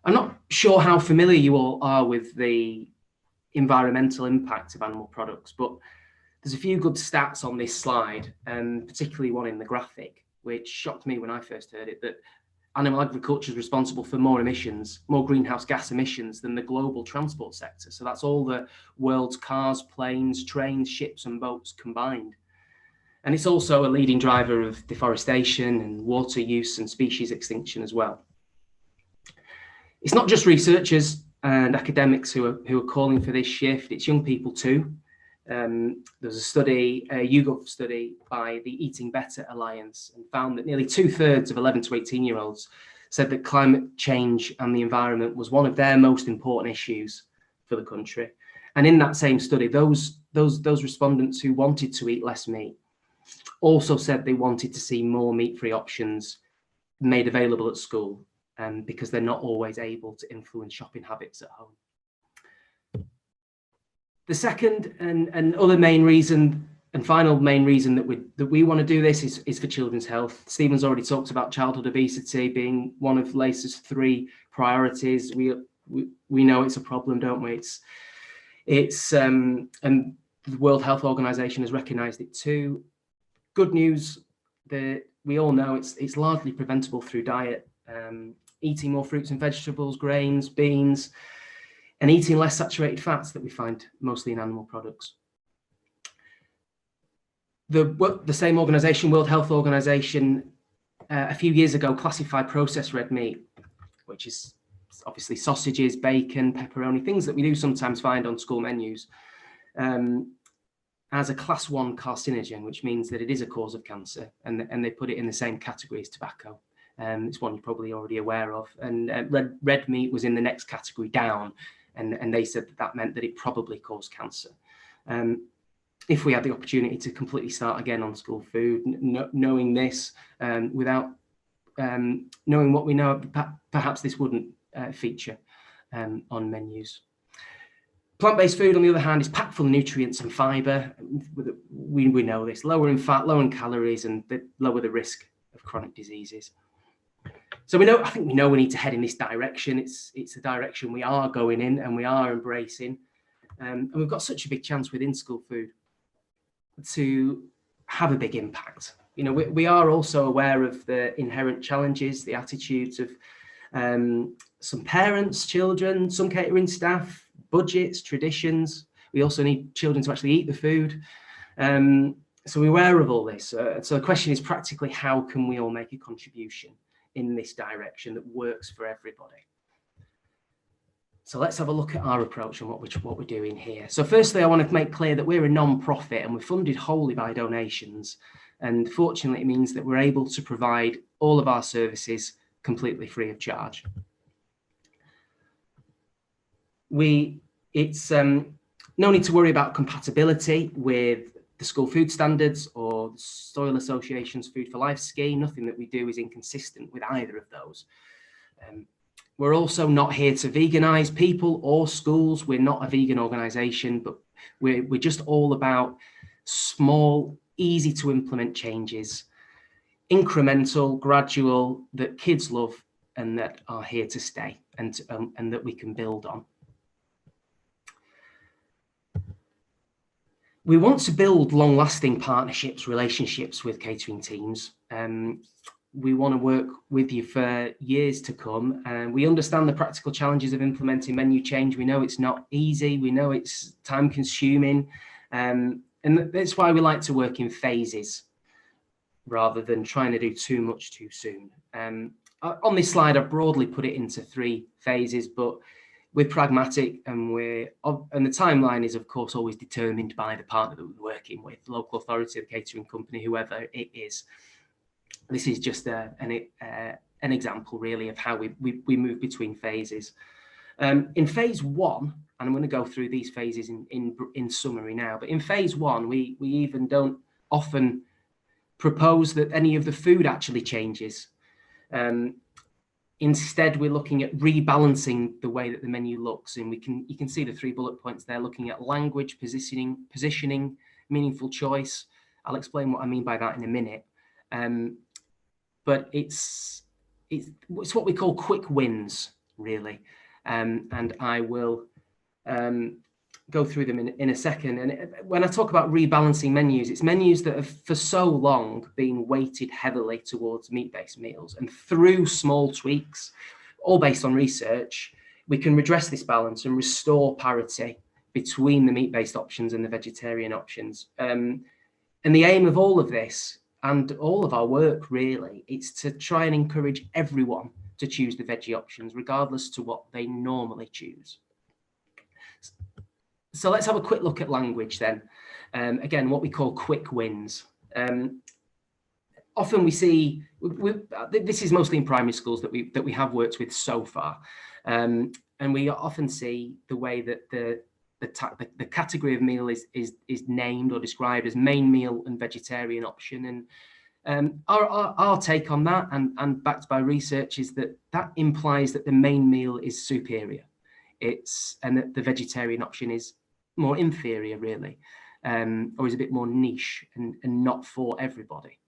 I'm not sure how familiar you all are with the environmental impact of animal products, but there's a few good stats on this slide, and particularly one in the graphic, which shocked me when I first heard it, that animal agriculture is responsible for more emissions, more greenhouse gas emissions than the global transport sector. So that's all the world's cars, planes, trains, ships and boats combined. And it's also a leading driver of deforestation and water use and species extinction as well. It's not just researchers and academics who are calling for this shift, it's young people too. There's a study, a YouGov study by the Eating Better Alliance, and found that nearly 2/3 of 11 to 18-year-olds said that climate change and the environment was one of their most important issues for the country. And in that same study, those respondents who wanted to eat less meat also said they wanted to see more meat-free options made available at school, because they're not always able to influence shopping habits at home. The second and other main reason and final main reason that we want to do this is for children's health. Stephen's already talked about childhood obesity being one of LACA's 3 priorities. We know it's a problem, don't we? And the World Health Organization has recognized it too. Good news that we all know it's largely preventable through diet, eating more fruits and vegetables, grains, beans, and eating less saturated fats that we find mostly in animal products. The same organization, World Health Organization, a few years ago classified processed red meat, which is obviously sausages, bacon, pepperoni, things that we do sometimes find on school menus, as a class 1 carcinogen, which means that it is a cause of cancer, and they put it in the same category as tobacco. It's one you're probably already aware of. And red meat was in the next category down, and they said that meant that it probably caused cancer. If we had the opportunity to completely start again on school food, knowing this, without knowing what we know, perhaps this wouldn't feature on menus. Plant-based food, on the other hand, is packed full of nutrients and fibre. We know this, lower in fat, lower in calories, and lower the risk of chronic diseases. So I think we know we need to head in this direction. It's the direction we are going in and we are embracing. And we've got such a big chance within school food to have a big impact. We are also aware of the inherent challenges, the attitudes of some parents, children, some catering staff, budgets, traditions. We also need children to actually eat the food. So we're aware of all this. So the question is, practically, how can we all make a contribution in this direction that works for everybody? So let's have a look at our approach and what we're doing here. So firstly, I want to make clear that we're a non-profit and we're funded wholly by donations. And fortunately, it means that we're able to provide all of our services completely free of charge. It's no need to worry about compatibility with the school food standards or the Soil Association's Food for Life scheme. Nothing that we do is inconsistent with either of those. We're also not here to veganize people or schools. We're not a vegan organization, but we're just all about small, easy to implement changes, incremental, gradual, that kids love and that are here to stay and that we can build on. We want to build long-lasting partnerships, relationships with catering teams. We want to work with you for years to come. And we understand the practical challenges of implementing menu change. We know it's not easy. We know it's time consuming. And that's why we like to work in phases rather than trying to do too much too soon. On this slide, I've broadly put it into 3 phases, but we're pragmatic and the timeline is, of course, always determined by the partner that we're working with, the local authority, the catering company, whoever it is. This is just an example, really, of how we move between phases. In phase 1, and I'm going to go through these phases in summary now, but in phase 1, we even don't often propose that any of the food actually changes. Instead, we're looking at rebalancing the way that the menu looks, and you can see the 3 bullet points there, looking at language, positioning, meaningful choice. I'll explain what I mean by that in a minute. But it's what we call quick wins, really, and I will go through them in a second. And when I talk about rebalancing menus, it's menus that have for so long been weighted heavily towards meat-based meals, and through small tweaks, all based on research, we can redress this balance and restore parity between the meat-based options and the vegetarian options. And the aim of all of this and all of our work, really, it's to try and encourage everyone to choose the veggie options, regardless to what they normally choose. So let's have a quick look at language then. Again, what we call quick wins. Often we see, this is mostly in primary schools that we have worked with so far. And we often see the way that the category of meal is named or described as main meal and vegetarian option. And our take on that, and backed by research, is that implies that the main meal is superior. And that the vegetarian option is more inferior, really, or is a bit more niche and not for everybody.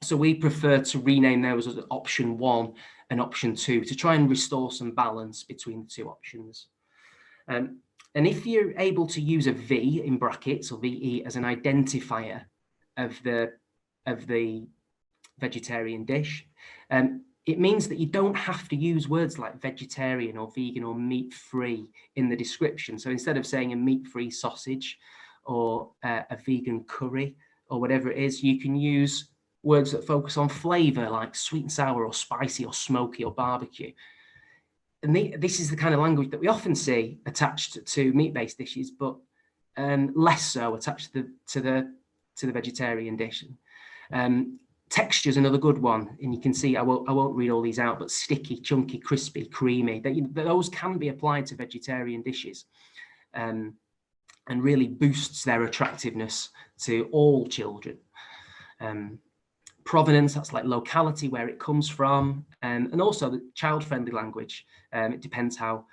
So we prefer to rename those as option 1 and option 2 to try and restore some balance between the 2 options. And if you're able to use a V in brackets or VE as an identifier of the vegetarian dish, it means that you don't have to use words like vegetarian or vegan or meat-free in the description. So instead of saying a meat-free sausage or a vegan curry or whatever it is, you can use words that focus on flavor, like sweet and sour or spicy or smoky or barbecue. And this is the kind of language that we often see attached to meat-based dishes, but less so attached to the vegetarian dish. Texture is another good one, and you can see I won't read all these out, but sticky, chunky, crispy, creamy. Those can be applied to vegetarian dishes, and really boosts their attractiveness to all children. provenance, that's like locality, where it comes from, and also the child-friendly language. It depends how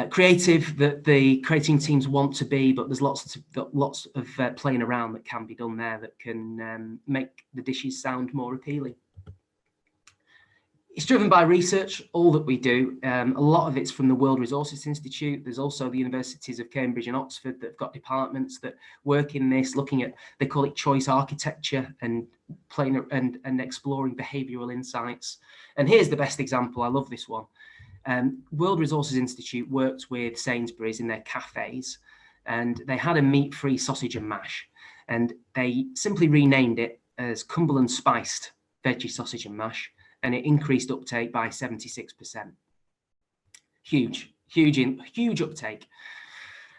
creative that the creating teams want to be, but there's lots of playing around that can be done there that can make the dishes sound more appealing. It's driven by research, all that we do. A lot of it's from the World Resources Institute. There's also the universities of Cambridge and Oxford that have got departments that work in this, looking at, they call it choice architecture, and playing and exploring behavioural insights. And here's the best example. I love this one. World Resources Institute worked with Sainsbury's in their cafes, and they had a meat-free sausage and mash, and they simply renamed it as Cumberland Spiced Veggie Sausage and Mash, and it increased uptake by 76%. Huge uptake.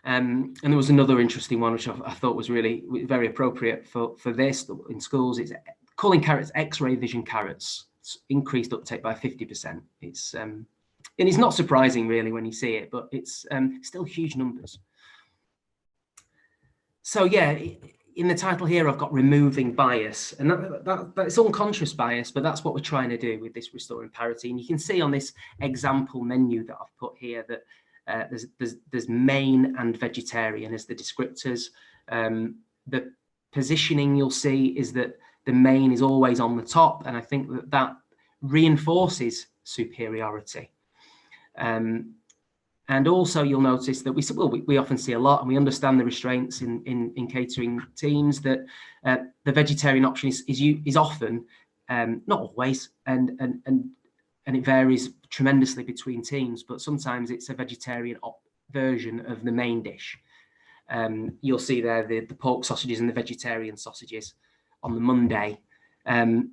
And there was another interesting one which I thought was really very appropriate for this in schools. It's calling carrots X-ray vision carrots. It's increased uptake by 50%. It's and it's not surprising really when you see it, but it's still huge numbers. So yeah, in the title here, I've got removing bias, and that's unconscious bias, but that's what we're trying to do with this restoring parity. And you can see on this example menu that I've put here that there's main and vegetarian as the descriptors. The positioning you'll see is that the main is always on the top, and I think that reinforces superiority. And also you'll notice that we often see a lot, and we understand the restraints in catering teams, that the vegetarian option is often, not always, and it varies tremendously between teams, but sometimes it's a vegetarian version of the main dish. You'll see there the pork sausages and the vegetarian sausages on the Monday. In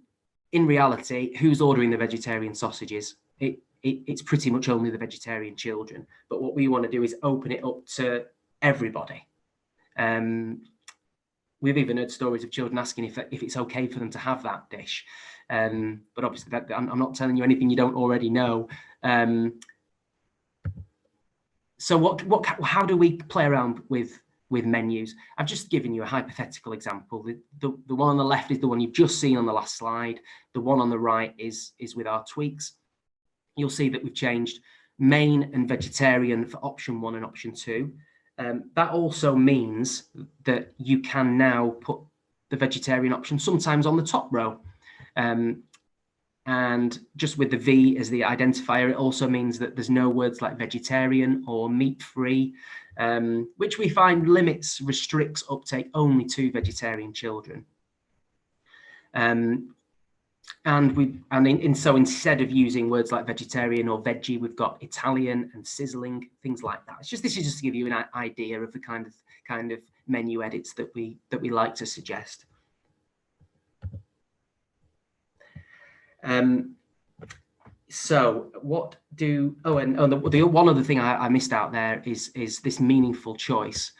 reality, who's ordering the vegetarian sausages? It's pretty much only the vegetarian children, but what we want to do is open it up to everybody. We've even heard stories of children asking if it's okay for them to have that dish, but obviously I'm not telling you anything you don't already know. So how do we play around with menus? I've just given you a hypothetical example. The one on the left is the one you've just seen on the last slide. The one on the right is with our tweaks. You'll see that we've changed main and vegetarian for option 1 and option 2. That also means that you can now put the vegetarian option sometimes on the top row. And just with the V as the identifier, it also means that there's no words like vegetarian or meat-free, which we find restricts uptake only to vegetarian children. So instead of using words like vegetarian or veggie, we've got Italian and sizzling, things like that. This is just to give you an idea of the kind of menu edits that we like to suggest. So the one other thing I missed out there is this meaningful choice.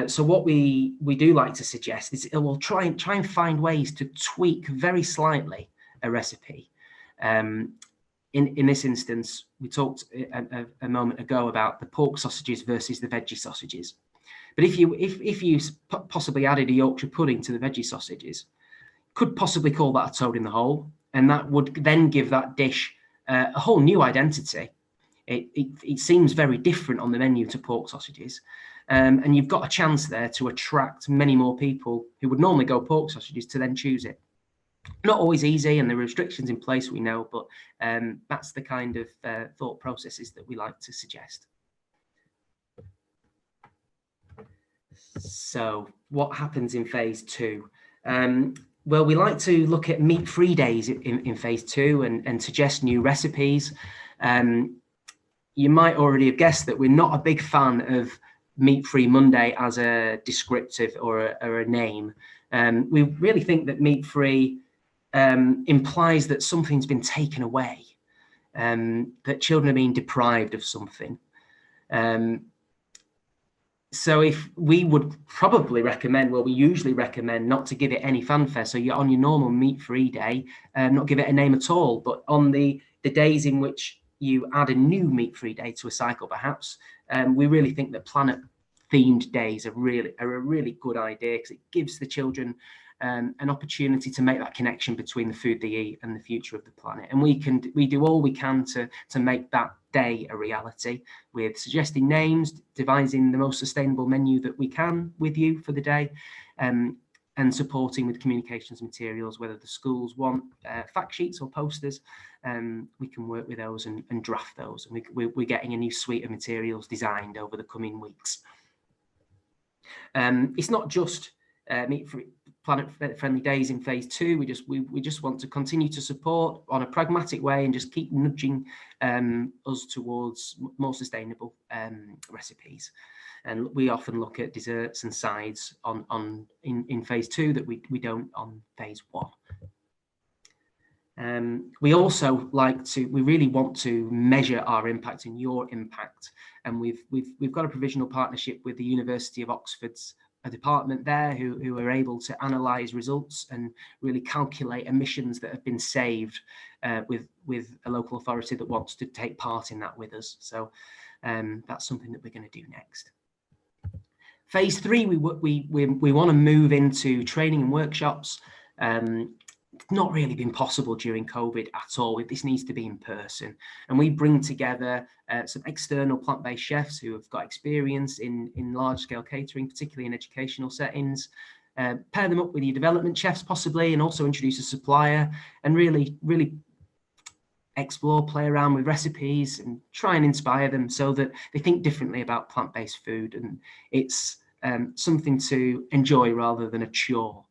So what we do like to suggest is we'll try and find ways to tweak very slightly a recipe. In this instance, we talked a moment ago about the pork sausages versus the veggie sausages. But if you possibly added a Yorkshire pudding to the veggie sausages, could possibly call that a toad in the hole, and that would then give that dish a whole new identity. It seems very different on the menu to pork sausages, and you've got a chance there to attract many more people who would normally go pork sausages to then choose it. Not always easy, and there are restrictions in place, we know, but that's the kind of thought processes that we like to suggest. So what happens in phase 2? Well, we like to look at meat-free days in phase 2 and suggest new recipes. You might already have guessed that we're not a big fan of meat-free Monday as a descriptive or a name. We really think that meat-free implies that something's been taken away, that children are being deprived of something. So if we would probably recommend, we usually recommend not to give it any fanfare. So you're on your normal meat-free day, not give it a name at all. But on the days in which you add a new meat-free day to a cycle, perhaps, we really think that planet-themed days are a really good idea, because it gives the children an opportunity to make that connection between the food they eat and the future of the planet. And we do all we can to make that day a reality, with suggesting names, devising the most sustainable menu that we can with you for the day, and supporting with communications materials, whether the schools want fact sheets or posters. We can work with those and draft those. And we're getting a new suite of materials designed over the coming weeks. It's not just planet-friendly days in phase 2. We just want to continue to support on a pragmatic way and just keep nudging us towards more sustainable recipes. And we often look at desserts and sides in phase 2 that we don't on phase 1. We also we really want to measure our impact and your impact, and we've got a provisional partnership with the University of Oxford's a department there who are able to analyse results and really calculate emissions that have been saved with a local authority that wants to take part in that with us. So that's something that we're going to do next. Phase 3, we want to move into training and workshops. It's not really been possible during COVID at all. This needs to be in person, and we bring together some external plant-based chefs who have got experience in large-scale catering, particularly in educational settings. Pair them up with your development chefs possibly, and also introduce a supplier, and really explore, play around with recipes and try and inspire them so that they think differently about plant-based food, and it's something to enjoy rather than a chore,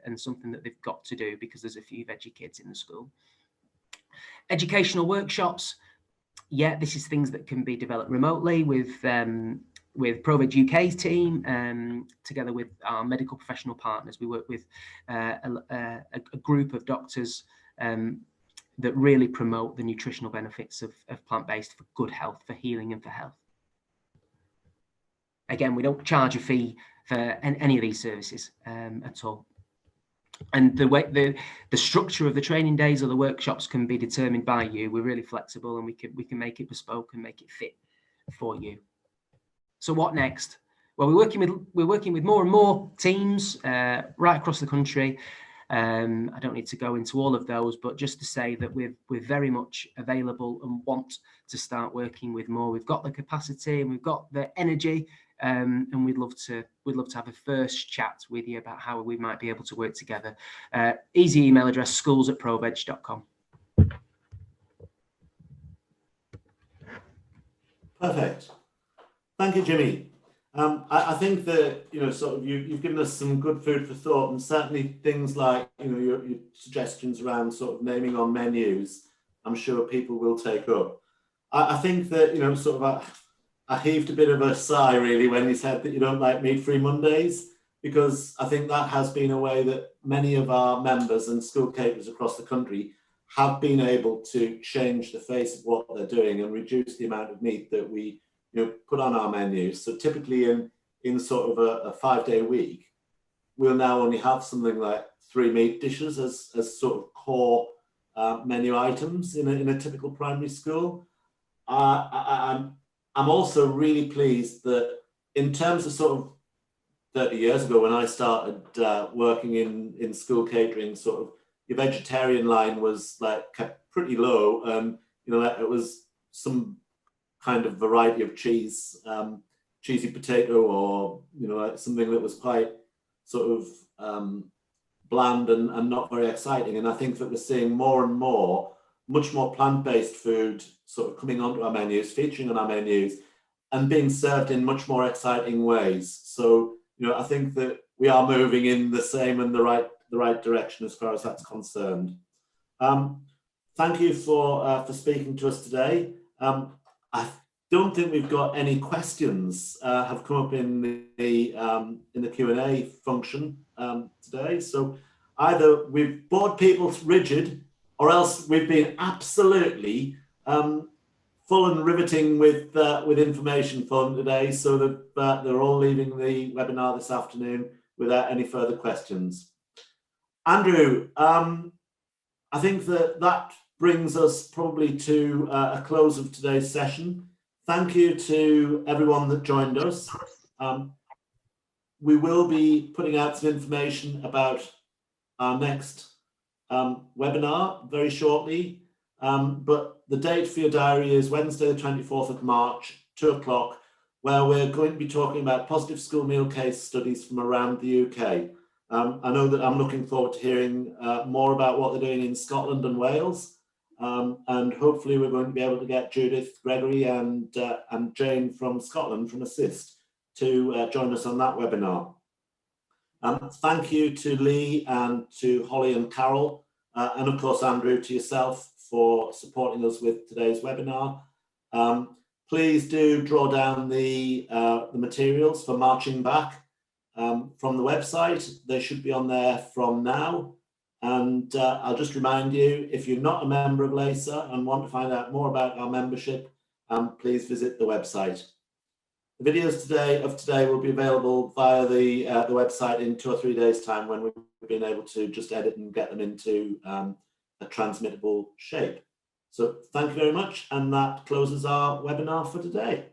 and something that they've got to do because there's a few veggie kids in the school. Educational workshops, this is things that can be developed remotely with ProVeg UK's team, together with our medical professional partners. We work with a group of doctors that really promote the nutritional benefits of plant-based for good health, for healing and for health. Again, we don't charge a fee for any of these services at all. And the way the structure of the training days or the workshops can be determined by you. We're really flexible, and we can make it bespoke and make it fit for you. So what next? Well, we're working with more and more teams right across the country. I don't need to go into all of those, but just to say that we're very much available and want to start working with more. We've got the capacity and we've got the energy, and we'd love to have a first chat with you about how we might be able to work together. Easy email address: schools@proveg.com. Perfect. Thank you, Jimmy. I think that you've given us some good food for thought, and certainly things like your suggestions around sort of naming on menus, I'm sure people will take up. I think that I heaved a bit of a sigh really when you said that you don't like meat-free Mondays, because I think that has been a way that many of our members and school caterers across the country have been able to change the face of what they're doing and reduce the amount of meat that we put on our menus. So typically in sort of a 5-day week, we'll now only have something like 3 meat dishes as sort of core menu items in a typical primary school. I'm also really pleased that in terms of sort of 30 years ago when I started working in school catering, sort of your vegetarian line was kept pretty low. It was some kind of variety of cheese, cheesy potato, or something that was quite sort of bland and not very exciting. And I think that we're seeing more and more, much more plant-based food sort of coming onto our menus, featuring on our menus, and being served in much more exciting ways. So I think that we are moving in the same and the right direction as far as that's concerned. Thank you for speaking to us today. I don't think we've got any questions have come up in the Q&A function today. So either we've bored people rigid, or else we've been absolutely full and riveting with information for them today, so that they're all leaving the webinar this afternoon without any further questions. Andrew, I think that brings us probably to a close of today's session. Thank you to everyone that joined us. We will be putting out some information about our next webinar very shortly. But the date for your diary is Wednesday, the 24th of March, 2 o'clock, where we're going to be talking about positive school meal case studies from around the UK. I know that I'm looking forward to hearing more about what they're doing in Scotland and Wales. And hopefully we're going to be able to get Judith Gregory and Jane from Scotland, from Assist, to join us on that webinar. Thank you to Lee and to Holly and Carol, and of course, Andrew, to yourself for supporting us with today's webinar. Please do draw down the materials for Marching Back from the website. They should be on there from now. And I'll just remind you, if you're not a member of LACA and want to find out more about our membership, please visit the website. The videos today will be available via the website in 2 or 3 days' time, when we've been able to just edit and get them into a transmittable shape. So thank you very much, and that closes our webinar for today.